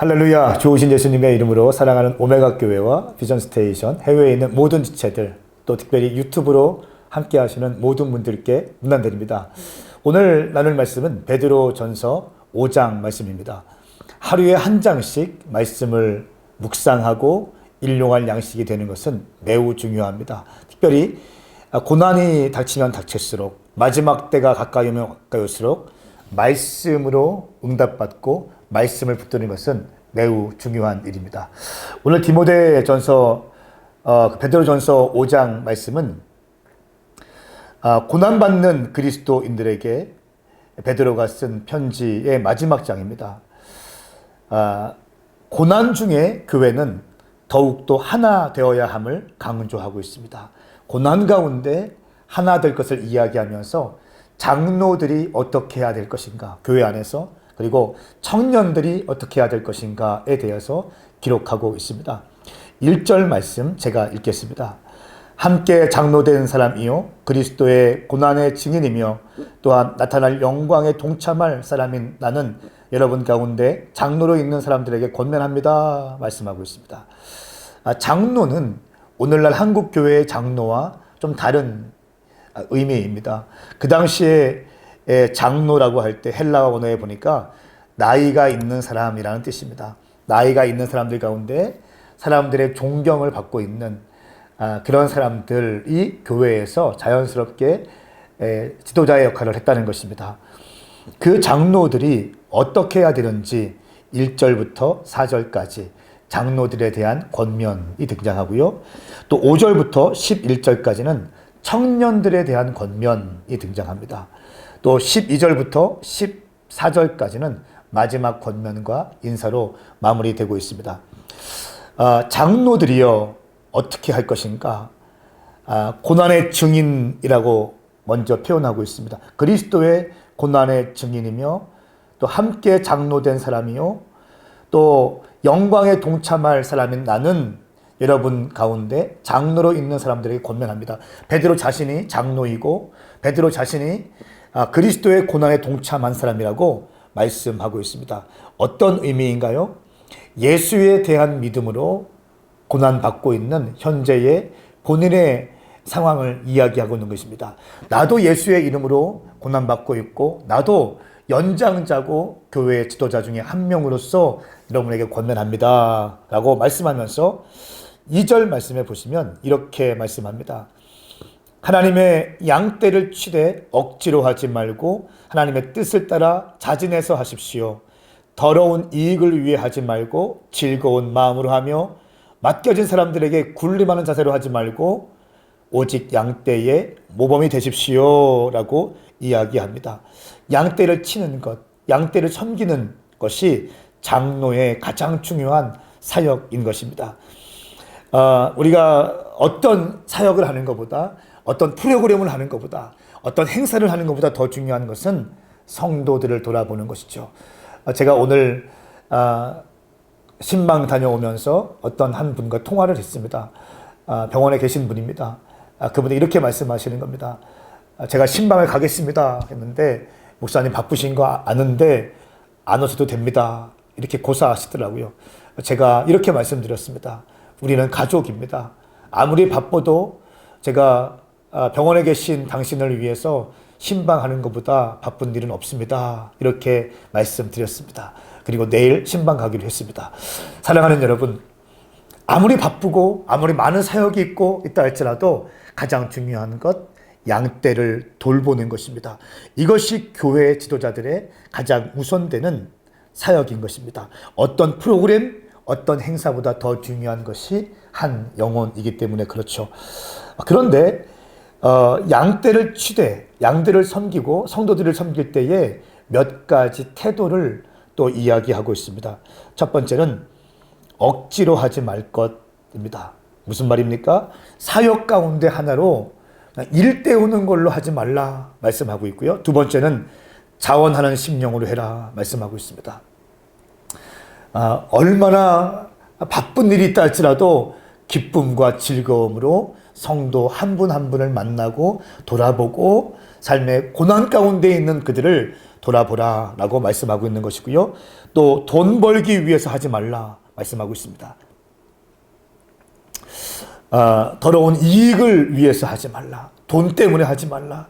할렐루야. 좋으신 예수님의 이름으로 사랑하는 오메가 교회와 비전 스테이션 해외에 있는 모든 지체들, 또 특별히 유튜브로 함께 하시는 모든 분들께 문안드립니다. 오늘 나눌 말씀은 베드로전서 5장 말씀입니다. 하루에 한 장씩 말씀을 묵상하고 일용할 양식이 되는 것은 매우 중요합니다. 특별히 고난이 닥치면 닥칠수록, 마지막 때가 가까이 오면 가까이 올수록 말씀으로 응답받고 말씀을 붙드는 것은 매우 중요한 일입니다. 오늘 디모데전서 베드로전서 5장 말씀은 고난받는 그리스도인들에게 베드로가 쓴 편지의 마지막 장입니다. 고난 중에 교회는 더욱더 하나 되어야 함을 강조하고 있습니다. 고난 가운데 하나 될 것을 이야기하면서 장로들이 어떻게 해야 될 것인가, 교회 안에서, 그리고 청년들이 어떻게 해야 될 것인가에 대해서 기록하고 있습니다. 1절 말씀 제가 읽겠습니다. 함께 장로된 사람이요 그리스도의 고난의 증인이며 또한 나타날 영광에 동참할 사람인 나는 여러분 가운데 장로로 있는 사람들에게 권면합니다 말씀하고 있습니다. 장로는 오늘날 한국 교회의 장로와 좀 다른 의미입니다. 그 당시에 장로라고 할 때 헬라어 원어에 보니까 나이가 있는 사람이라는 뜻입니다. 나이가 있는 사람들 가운데 사람들의 존경을 받고 있는 그런 사람들이 교회에서 자연스럽게 지도자의 역할을 했다는 것입니다. 그 장로들이 어떻게 해야 되는지 1절부터 4절까지 장로들에 대한 권면이 등장하고요. 또 5절부터 11절까지는 청년들에 대한 권면이 등장합니다. 또 12절부터 14절까지는 마지막 권면과 인사로 마무리되고 있습니다. 장로들이요 어떻게 할 것인가? 고난의 증인이라고 먼저 표현하고 있습니다. 그리스도의 고난의 증인이며 또 함께 장로된 사람이요 또 영광에 동참할 사람인 나는 여러분 가운데 장로로 있는 사람들에게 권면합니다. 베드로 자신이 장로이고 베드로 자신이 그리스도의 고난에 동참한 사람이라고 말씀하고 있습니다. 어떤 의미인가요? 예수에 대한 믿음으로 고난받고 있는 현재의 본인의 상황을 이야기하고 있는 것입니다. 나도 예수의 이름으로 고난받고 있고 나도 연장자고 교회의 지도자 중에 한 명으로서 여러분에게 권면합니다 라고 말씀하면서 2절 말씀에 보시면 이렇게 말씀합니다. 하나님의 양떼를 치되 억지로 하지 말고 하나님의 뜻을 따라 자진해서 하십시오. 더러운 이익을 위해 하지 말고 즐거운 마음으로 하며 맡겨진 사람들에게 군림하는 자세로 하지 말고 오직 양떼의 모범이 되십시오 라고 이야기합니다. 양떼를 치는 것, 양떼를 섬기는 것이 장로의 가장 중요한 사역인 것입니다. 우리가 어떤 사역을 하는 것보다, 어떤 프로그램을 하는 것보다, 어떤 행사를 하는 것보다 더 중요한 것은 성도들을 돌아보는 것이죠. 제가 오늘 신방 다녀오면서 어떤 한 분과 통화를 했습니다. 병원에 계신 분입니다. 그분이 이렇게 말씀하시는 겁니다. 제가 신방을 가겠습니다 했는데 목사님 바쁘신 거 아는데 안 오셔도 됩니다. 이렇게 고사하시더라고요. 제가 이렇게 말씀드렸습니다. 우리는 가족입니다. 아무리 바빠도 제가 병원에 계신 당신을 위해서 신방하는 것보다 바쁜 일은 없습니다. 이렇게 말씀드렸습니다. 그리고 내일 신방 가기로 했습니다. 사랑하는 여러분, 아무리 바쁘고 아무리 많은 사역이 있다 할지라도 가장 중요한 것, 양떼를 돌보는 것입니다. 이것이 교회 지도자들의 가장 우선되는 사역인 것입니다. 어떤 프로그램, 어떤 행사보다 더 중요한 것이 한 영혼이기 때문에 그렇죠. 그런데 양떼를 치되 양들을 섬기고 성도들을 섬길 때에 몇 가지 태도를 또 이야기하고 있습니다. 첫 번째는 억지로 하지 말 것입니다. 무슨 말입니까? 사역 가운데 하나로 일 때우는 걸로 하지 말라 말씀하고 있고요. 두 번째는 자원하는 심령으로 해라 말씀하고 있습니다. 얼마나 바쁜 일이 있다 할지라도 기쁨과 즐거움으로 성도 한 분 한 분을 만나고 돌아보고 삶의 고난 가운데 있는 그들을 돌아보라 라고 말씀하고 있는 것이고요. 또 돈 벌기 위해서 하지 말라 말씀하고 있습니다. 더러운 이익을 위해서 하지 말라. 돈 때문에 하지 말라.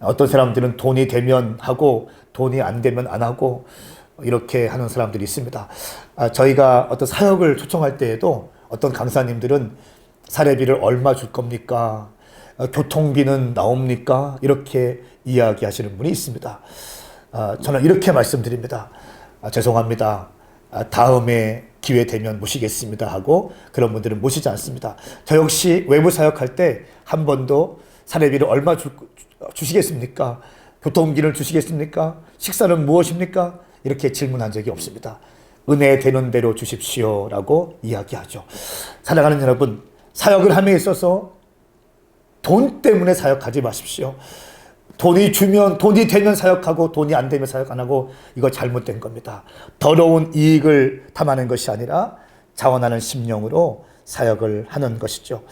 어떤 사람들은 돈이 되면 하고 돈이 안 되면 안 하고 이렇게 하는 사람들이 있습니다. 저희가 어떤 사역을 초청할 때에도 어떤 강사님들은 사례비를 얼마 줄 겁니까? 교통비는 나옵니까? 이렇게 이야기하시는 분이 있습니다. 저는 이렇게 말씀드립니다. 죄송합니다. 다음에 기회 되면 모시겠습니다 하고 그런 분들은 모시지 않습니다. 저 역시 외부 사역할 때 한 번도 사례비를 얼마 주시겠습니까? 교통비를 주시겠습니까? 식사는 무엇입니까? 이렇게 질문한 적이 없습니다. 은혜 되는 대로 주십시오 라고 이야기하죠. 사랑하는 여러분, 사역을 함에 있어서 돈 때문에 사역하지 마십시오. 돈이 되면 사역하고 돈이 안 되면 사역 안 하고 이거 잘못된 겁니다. 더러운 이익을 탐하는 것이 아니라 자원하는 심령으로 사역을 하는 것이죠.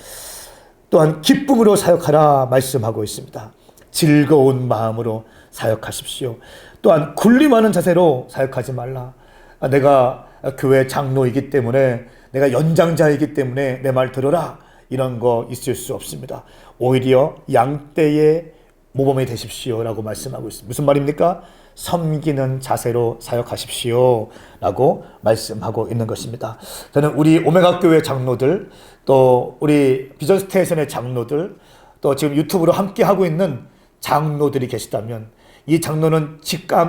또한 기쁨으로 사역하라 말씀하고 있습니다. 즐거운 마음으로 사역하십시오. 또한 군림하는 자세로 사역하지 말라. 내가 교회 장로이기 때문에 내가 연장자이기 때문에 내 말 들어라. 이런 거 있을 수 없습니다. 오히려 양떼의 모범이 되십시오 라고 말씀하고 있습니다. 무슨 말입니까? 섬기는 자세로 사역하십시오 라고 말씀하고 있는 것입니다. 저는 우리 오메가 교회 장로들, 또 우리 비전 스테이션의 장로들, 또 지금 유튜브로 함께 하고 있는 장로들이 계시다면 이 장로는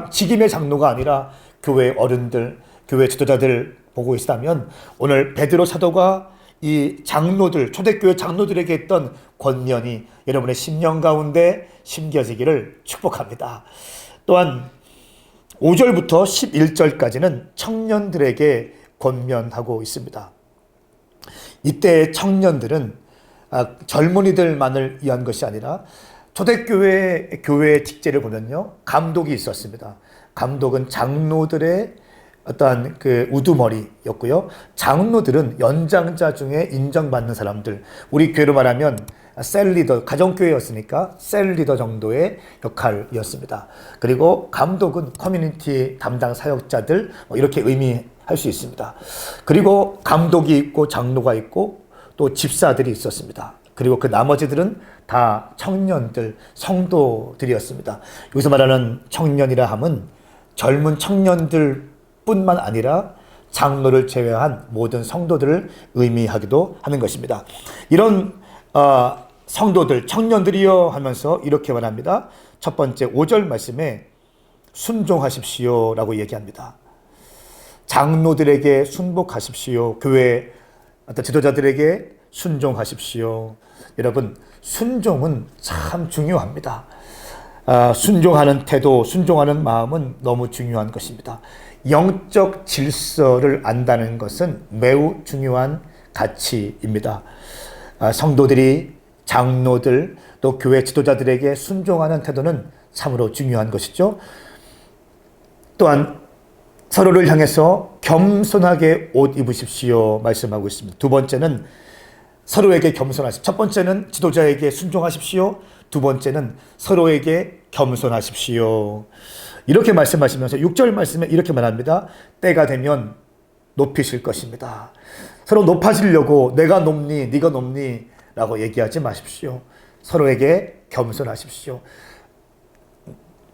직임의 장로가 아니라 교회 어른들, 교회 지도자들 보고 있다면 오늘 베드로 사도가 이 장로들, 초대교회 장로들에게 했던 권면이 여러분의 심령 가운데 심겨지기를 축복합니다. 또한 5절부터 11절까지는 청년들에게 권면하고 있습니다. 이때 청년들은 젊은이들만을 위한 것이 아니라 초대교회 교회 직제를 보면요, 감독이 있었습니다. 감독은 장로들의 어떠한 그 우두머리였고요. 장로들은 연장자 중에 인정받는 사람들. 우리 교회로 말하면 셀리더, 가정교회였으니까 셀리더 정도의 역할이었습니다. 그리고 감독은 커뮤니티 담당 사역자들, 이렇게 의미할 수 있습니다. 그리고 감독이 있고 장로가 있고 또 집사들이 있었습니다. 그리고 그 나머지들은 다 청년들, 성도들이었습니다. 여기서 말하는 청년이라 함은 젊은 청년들 뿐만 아니라 장로를 제외한 모든 성도들을 의미하기도 하는 것입니다. 이런 성도들, 청년들이여 하면서 이렇게 말합니다. 첫 번째 5절 말씀에 순종하십시오 라고 얘기합니다. 장로들에게 순복하십시오. 교회 지도자들에게 순종하십시오. 여러분, 순종은 참 중요합니다. 순종하는 태도, 순종하는 마음은 너무 중요한 것입니다. 영적 질서를 안다는 것은 매우 중요한 가치입니다. 성도들이 장로들 또 교회 지도자들에게 순종하는 태도는 참으로 중요한 것이죠. 또한 서로를 향해서 겸손하게 옷 입으십시오 말씀하고 있습니다. 두 번째는 서로에게 겸손하십시오. 첫 번째는 지도자에게 순종하십시오. 두 번째는 서로에게 겸손하십시오. 이렇게 말씀하시면서 6절 말씀에 이렇게 말합니다. 때가 되면 높이실 것입니다. 서로 높아지려고 내가 높니 네가 높니 라고 얘기하지 마십시오. 서로에게 겸손하십시오.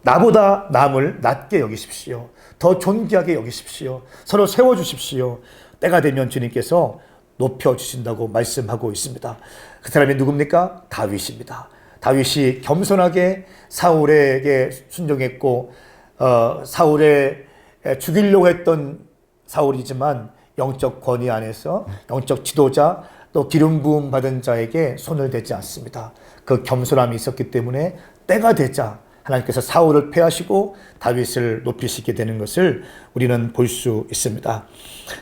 나보다 남을 낮게 여기십시오. 더 존귀하게 여기십시오. 서로 세워주십시오. 때가 되면 주님께서 높여주신다고 말씀하고 있습니다. 그 사람이 누굽니까? 다윗입니다. 다윗이 겸손하게 사울에게 순종했고 사울에 죽이려고 했던 사울이지만 영적 권위 안에서 영적 지도자 또 기름 부음 받은 자에게 손을 대지 않습니다. 그 겸손함이 있었기 때문에 때가 되자 하나님께서 사울을 패하시고 다윗을 높이시게 되는 것을 우리는 볼 수 있습니다.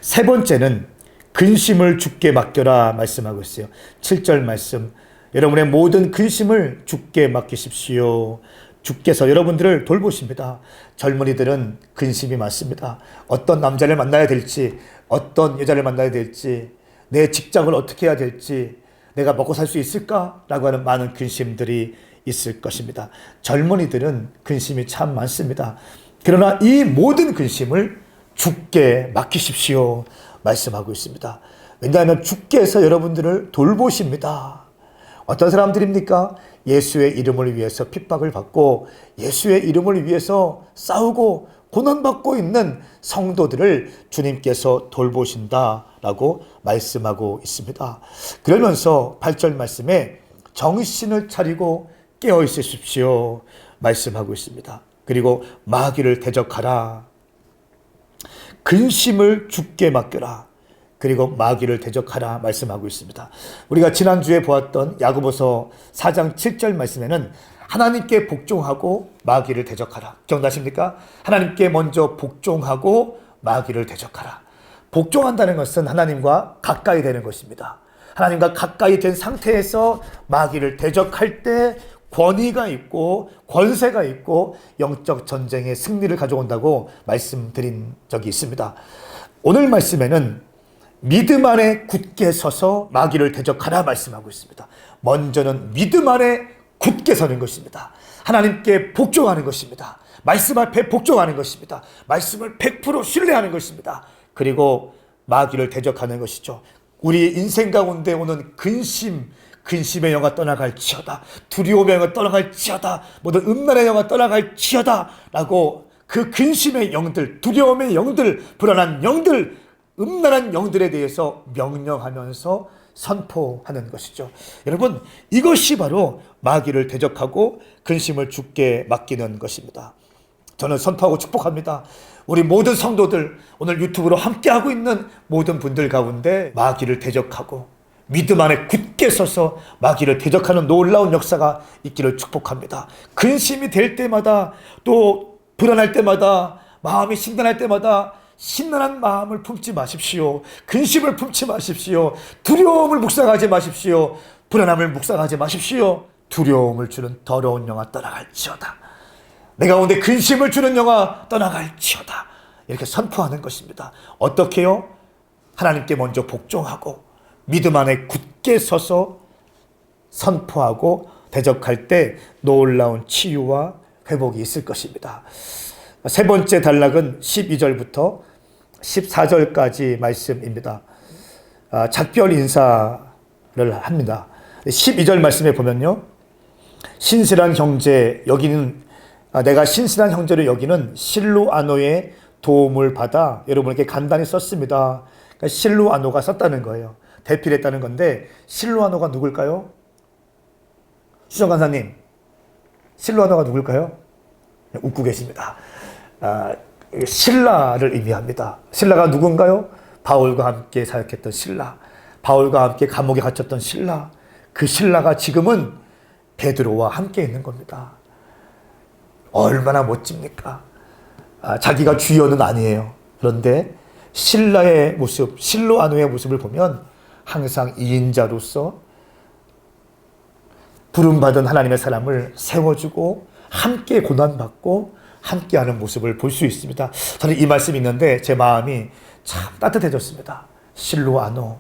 세 번째는 근심을 주께 맡겨라 말씀하고 있어요. 7절 말씀, 여러분의 모든 근심을 주께 맡기십시오. 주께서 여러분들을 돌보십니다. 젊은이들은 근심이 많습니다. 어떤 남자를 만나야 될지, 어떤 여자를 만나야 될지, 내 직장을 어떻게 해야 될지, 내가 먹고 살 수 있을까라고 하는 많은 근심들이 있을 것입니다. 젊은이들은 근심이 참 많습니다. 그러나 이 모든 근심을 주께 맡기십시오 말씀하고 있습니다. 왜냐하면 주께서 여러분들을 돌보십니다. 어떤 사람들입니까? 예수의 이름을 위해서 핍박을 받고 예수의 이름을 위해서 싸우고 고난받고 있는 성도들을 주님께서 돌보신다라고 말씀하고 있습니다. 그러면서 8절 말씀에 정신을 차리고 깨어 있으십시오 말씀하고 있습니다. 그리고 마귀를 대적하라. 근심을 주께 맡겨라. 그리고 마귀를 대적하라 말씀하고 있습니다. 우리가 지난주에 보았던 야고보서 4장 7절 말씀에는 하나님께 복종하고 마귀를 대적하라. 기억나십니까? 하나님께 먼저 복종하고 마귀를 대적하라. 복종한다는 것은 하나님과 가까이 되는 것입니다. 하나님과 가까이 된 상태에서 마귀를 대적할 때 권위가 있고 권세가 있고 영적 전쟁의 승리를 가져온다고 말씀드린 적이 있습니다. 오늘 말씀에는 믿음 안에 굳게 서서 마귀를 대적하라 말씀하고 있습니다. 먼저는 믿음 안에 굳게 서는 것입니다. 하나님께 복종하는 것입니다. 말씀 앞에 복종하는 것입니다. 말씀을 100% 신뢰하는 것입니다. 그리고 마귀를 대적하는 것이죠. 우리 인생 가운데 오는 근심의 영화 떠나갈지어다. 두려움의 영화 떠나갈지어다. 모든 음란의 영화 떠나갈지어다. 라고 그 근심의 영들, 두려움의 영들, 불안한 영들, 음란한 영들에 대해서 명령하면서 선포하는 것이죠. 여러분, 이것이 바로 마귀를 대적하고 근심을 주께 맡기는 것입니다. 저는 선포하고 축복합니다. 우리 모든 성도들, 오늘 유튜브로 함께하고 있는 모든 분들 가운데 마귀를 대적하고 믿음 안에 굳게 서서 마귀를 대적하는 놀라운 역사가 있기를 축복합니다. 근심이 될 때마다, 또 불안할 때마다, 마음이 심란할 때마다 심란한 마음을 품지 마십시오. 근심을 품지 마십시오. 두려움을 묵상하지 마십시오. 불안함을 묵상하지 마십시오. 두려움을 주는 더러운 영화 떠나갈지어다. 내 가운데 근심을 주는 영화 떠나갈지어다. 이렇게 선포하는 것입니다. 어떻게요? 하나님께 먼저 복종하고 믿음 안에 굳게 서서 선포하고 대적할 때 놀라운 치유와 회복이 있을 것입니다. 세 번째 단락은 12절부터 14절까지 말씀입니다. 작별 인사를 합니다. 12절 말씀에 보면요. 신실한 형제, 여기는 내가 신실한 형제를 여기는 실루아노의 도움을 받아 여러분에게 간단히 썼습니다. 그러니까 실루아노가 썼다는 거예요. 대필했다는 건데 실루아노가 누굴까요? 수정 간사님, 실루아노가 누굴까요? 웃고 계십니다. 신라를 의미합니다. 신라가 누군가요? 바울과 함께 사역했던 신라, 바울과 함께 감옥에 갇혔던 신라, 그 신라가 지금은 베드로와 함께 있는 겁니다. 얼마나 멋집니까? 자기가 주여는 아니에요. 그런데 신라의 모습, 실루아노의 모습을 보면 항상 2인자로서 부름받은 하나님의 사람을 세워주고 함께 고난받고 함께하는 모습을 볼 수 있습니다. 저는 이 말씀이 있는데 제 마음이 참 따뜻해졌습니다. 실루아노,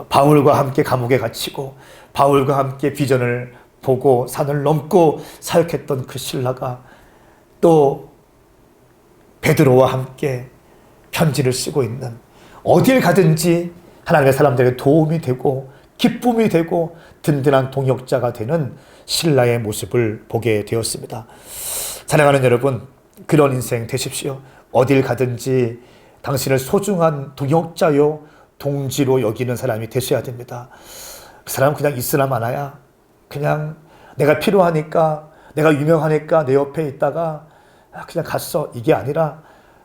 바울과 함께 감옥에 갇히고 바울과 함께 비전을 보고 산을 넘고 사역했던 그 신라가 또 베드로와 함께 편지를 쓰고 있는, 어딜 가든지 하나님의 사람들에게 도움이 되고 기쁨이 되고 든든한 동역자가 되는 신라의 모습을 보게 되었습니다. 사랑하는 여러분, 그런 인생 되십시오. 어딜 가든지 당신을 소중한 동역자요, 동지로 여기는 사람이 되셔야 됩니다. 그 사람은 그냥 있으나 마나야, 그냥 내가 필요하니까, 내가 유명하니까 내 옆에 있다가 그냥 갔어, 이게 아니라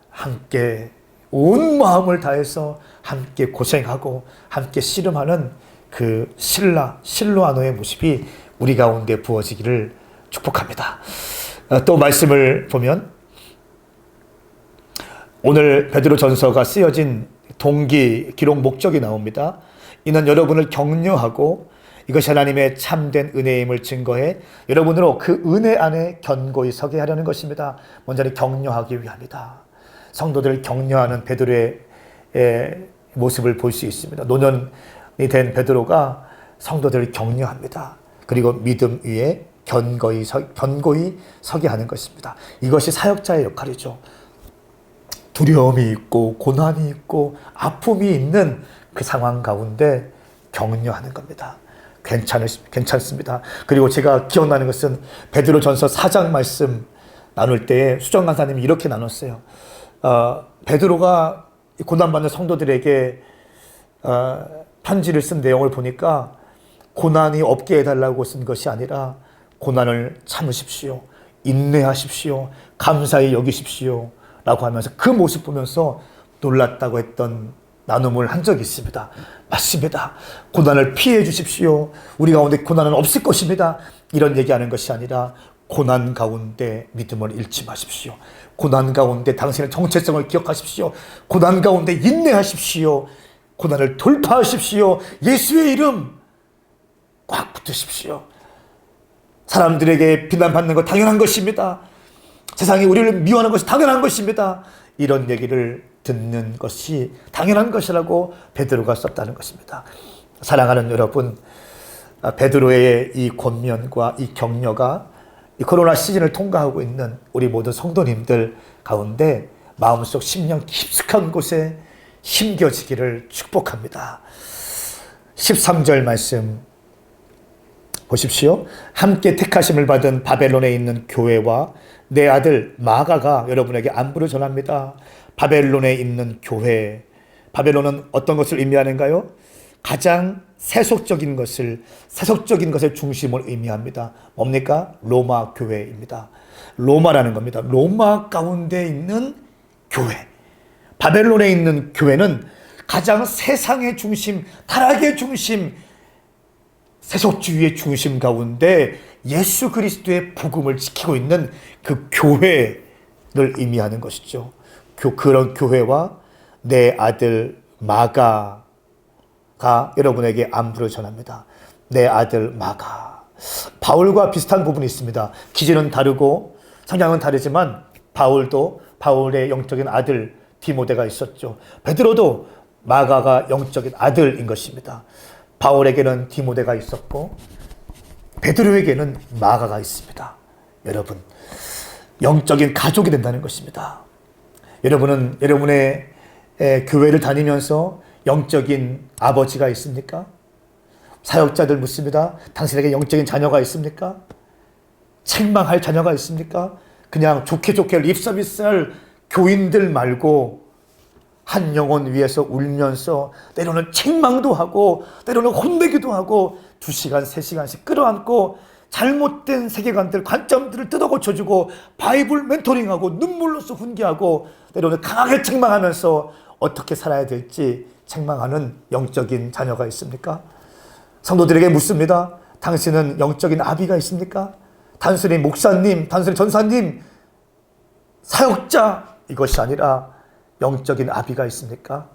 함께 온 마음을 다해서 함께 고생하고 함께 씨름하는 그 실루아노의 모습이 우리 가운데 부어지기를 축복합니다. 또 말씀을 보면 오늘 베드로전서가 쓰여진 동기, 기록 목적이 나옵니다. 이는 여러분을 격려하고 이것이 하나님의 참된 은혜임을 증거해 여러분으로 그 은혜 안에 견고히 서게 하려는 것입니다. 먼저는 격려하기 위함이다. 성도들을 격려하는 베드로의 모습을 볼 수 있습니다. 노년이 된 베드로가 성도들을 격려합니다. 그리고 믿음 위에 견고히 서게 하는 것입니다. 이것이 사역자의 역할이죠. 두려움이 있고 고난이 있고 아픔이 있는 그 상황 가운데 격려하는 겁니다. 괜찮습니다. 그리고 제가 기억나는 것은 베드로전서 4장 말씀 나눌 때에 수정 간사님이 이렇게 나눴어요. 베드로가 고난받는 성도들에게 편지를 쓴 내용을 보니까 고난이 없게 해달라고 쓴 것이 아니라 고난을 참으십시오. 인내하십시오. 감사히 여기십시오. 라고 하면서 그 모습 보면서 놀랐다고 했던 나눔을 한 적이 있습니다. 맞습니다. 고난을 피해 주십시오. 우리 가운데 고난은 없을 것입니다. 이런 얘기하는 것이 아니라 고난 가운데 믿음을 잃지 마십시오. 고난 가운데 당신의 정체성을 기억하십시오. 고난 가운데 인내하십시오. 고난을 돌파하십시오. 예수의 이름 꽉 붙으십시오. 사람들에게 비난받는 것 당연한 것입니다. 세상이 우리를 미워하는 것이 당연한 것입니다. 이런 얘기를 듣는 것이 당연한 것이라고 베드로가 썼다는 것입니다. 사랑하는 여러분, 베드로의 이 권면과 이 격려가 이 코로나 시즌을 통과하고 있는 우리 모든 성도님들 가운데 마음속 심령 깊숙한 곳에 심겨지기를 축복합니다. 13절 말씀 보십시오. 함께 택하심을 받은 바벨론에 있는 교회와 내 아들 마가가 여러분에게 안부를 전합니다. 바벨론에 있는 교회. 바벨론은 어떤 것을 의미하는가요? 가장 세속적인 것을 중심을 의미합니다. 뭡니까? 로마 교회입니다. 로마라는 겁니다. 로마 가운데 있는 교회. 바벨론에 있는 교회는 가장 세상의 중심, 타락의 중심, 세속주의의 중심 가운데 예수 그리스도의 복음을 지키고 있는 그 교회를 의미하는 것이죠. 그런 교회와 내 아들 마가가 여러분에게 안부를 전합니다. 내 아들 마가. 바울과 비슷한 부분이 있습니다. 기질은 다르고 성향은 다르지만 바울의 영적인 아들 디모데가 있었죠. 베드로도 마가가 영적인 아들인 것입니다. 바울에게는 디모데가 있었고 베드로에게는 마가가 있습니다. 여러분, 영적인 가족이 된다는 것입니다. 여러분은 여러분의 교회를 다니면서 영적인 아버지가 있습니까? 사역자들 묻습니다. 당신에게 영적인 자녀가 있습니까? 책망할 자녀가 있습니까? 그냥 좋게 립서비스할 교인들 말고 한 영혼 위해서 울면서 때로는 책망도 하고 때로는 혼내기도 하고 2시간, 3시간씩 끌어안고 잘못된 세계관들, 관점들을 뜯어고쳐주고 바이블 멘토링하고 눈물로써 훈계하고 때로는 강하게 책망하면서 어떻게 살아야 될지 책망하는 영적인 자녀가 있습니까? 성도들에게 묻습니다. 당신은 영적인 아비가 있습니까? 단순히 목사님, 단순히 전사님, 사역자 이것이 아니라 영적인 아비가 있습니까?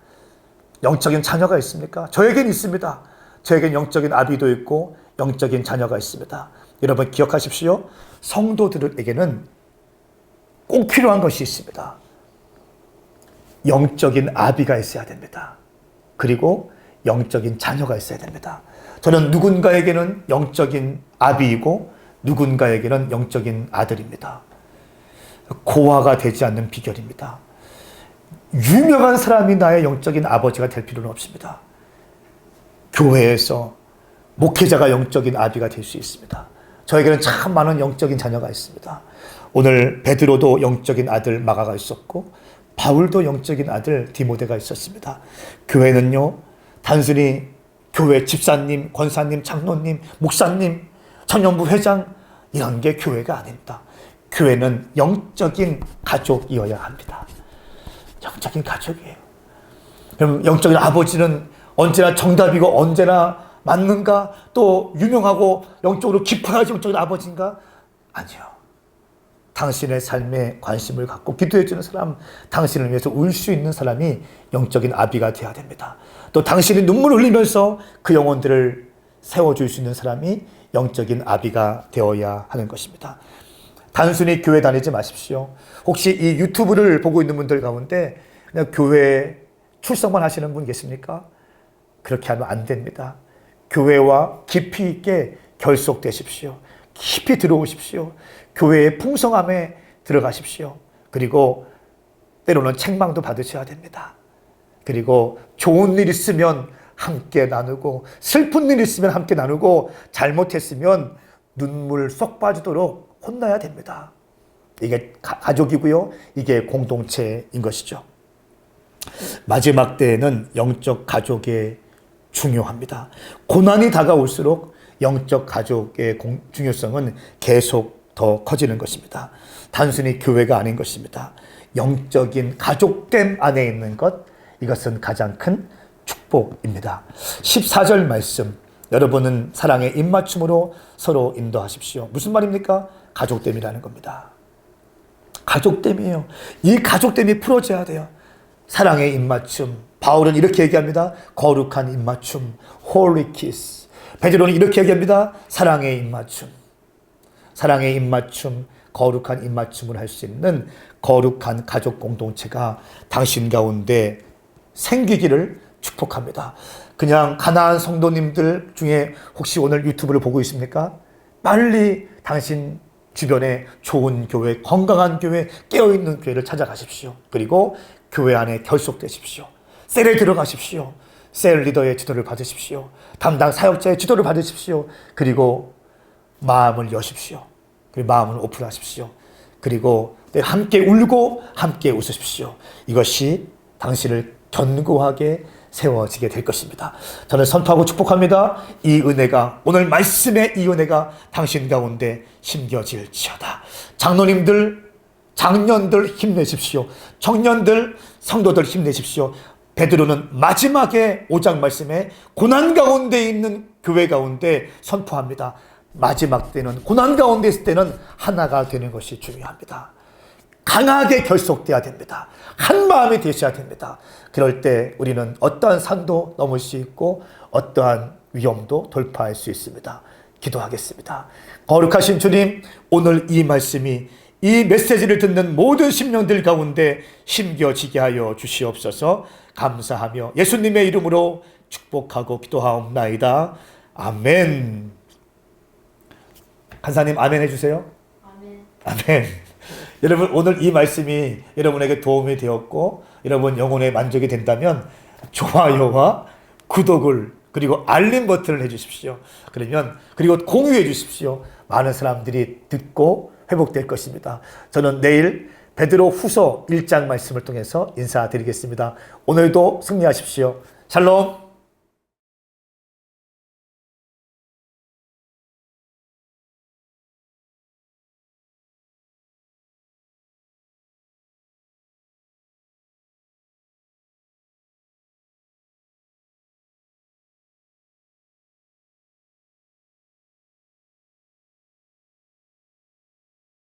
영적인 자녀가 있습니까? 저에겐 있습니다. 저에겐 영적인 아비도 있고 영적인 자녀가 있습니다. 여러분 기억하십시오. 성도들에게는 꼭 필요한 것이 있습니다. 영적인 아비가 있어야 됩니다. 그리고 영적인 자녀가 있어야 됩니다. 저는 누군가에게는 영적인 아비이고 누군가에게는 영적인 아들입니다. 고아가 되지 않는 비결입니다. 유명한 사람이 나의 영적인 아버지가 될 필요는 없습니다. 교회에서 목회자가 영적인 아비가 될 수 있습니다. 저에게는 참 많은 영적인 자녀가 있습니다. 오늘 베드로도 영적인 아들 마가가 있었고 바울도 영적인 아들 디모데가 있었습니다. 교회는요, 단순히 교회 집사님, 권사님, 장로님, 목사님, 청년부 회장 이런 게 교회가 아닙니다. 교회는 영적인 가족이어야 합니다. 영적인 가족이에요. 그럼 영적인 아버지는 언제나 정답이고 언제나 맞는가? 또 유명하고 영적으로 깊어야지 영적인 아버지인가? 아니요. 당신의 삶에 관심을 갖고 기도해주는 사람, 당신을 위해서 울 수 있는 사람이 영적인 아비가 되어야 됩니다. 또 당신이 눈물을 흘리면서 그 영혼들을 세워줄 수 있는 사람이 영적인 아비가 되어야 하는 것입니다. 단순히 교회 다니지 마십시오. 혹시 이 유튜브를 보고 있는 분들 가운데 그냥 교회 출석만 하시는 분 계십니까? 그렇게 하면 안 됩니다. 교회와 깊이 있게 결속되십시오. 깊이 들어오십시오. 교회의 풍성함에 들어가십시오. 그리고 때로는 책망도 받으셔야 됩니다. 그리고 좋은 일 있으면 함께 나누고, 슬픈 일 있으면 함께 나누고, 잘못했으면 눈물 쏙 빠지도록 혼나야 됩니다. 이게 가족이고요. 이게 공동체인 것이죠. 마지막 때에는 영적 가족의 중요합니다. 고난이 다가올수록 영적 가족의 중요성은 계속 더 커지는 것입니다. 단순히 교회가 아닌 것입니다. 영적인 가족됨 안에 있는 것, 이것은 가장 큰 축복입니다. 14절 말씀, 여러분은 사랑의 입맞춤으로 서로 인도하십시오. 무슨 말입니까? 가족됨이라는 겁니다. 가족됨이에요. 이 가족됨이 풀어져야 돼요. 사랑의 입맞춤. 바울은 이렇게 얘기합니다. 거룩한 입맞춤, holy kiss. 베드로는 이렇게 얘기합니다. 사랑의 입맞춤. 사랑의 입맞춤, 거룩한 입맞춤을 할 수 있는 거룩한 가족 공동체가 당신 가운데 생기기를 축복합니다. 그냥 가나안 성도님들 중에 혹시 오늘 유튜브를 보고 있습니까? 빨리 당신 주변에 좋은 교회, 건강한 교회, 깨어있는 교회를 찾아가십시오. 그리고 교회 안에 결속되십시오. 셀에 들어가십시오. 셀 리더의 지도를 받으십시오. 담당 사역자의 지도를 받으십시오. 그리고 마음을 여십시오. 그리고 마음을 오픈하십시오. 그리고 함께 울고 함께 웃으십시오. 이것이 당신을 견고하게 세워지게 될 것입니다. 저는 선포하고 축복합니다. 이 은혜가, 오늘 말씀의 이 은혜가 당신 가운데 심겨질지어다. 장로님들, 장년들 힘내십시오. 청년들, 성도들 힘내십시오. 베드로는 마지막에 5장 말씀에 고난 가운데 있는 교회 가운데 선포합니다. 마지막 때는, 고난 가운데 있을 때는 하나가 되는 것이 중요합니다. 강하게 결속돼야 됩니다. 한 마음이 되셔야 됩니다. 그럴 때 우리는 어떠한 산도 넘을 수 있고 어떠한 위험도 돌파할 수 있습니다. 기도하겠습니다. 거룩하신 주님, 오늘 이 말씀이 이 메시지를 듣는 모든 심령들 가운데 심겨지게 하여 주시옵소서. 감사하며 예수님의 이름으로 축복하고 기도하옵나이다. 아멘. 간사님 아멘 해주세요. 아멘. 아멘. 여러분, 오늘 이 말씀이 여러분에게 도움이 되었고 여러분 영혼의 만족이 된다면 좋아요와 구독을, 그리고 알림 버튼을 해주십시오. 그리고 공유해 주십시오. 많은 사람들이 듣고 회복될 것입니다. 저는 내일 베드로 후서 1장 말씀을 통해서 인사드리겠습니다. 오늘도 승리하십시오. 샬롬.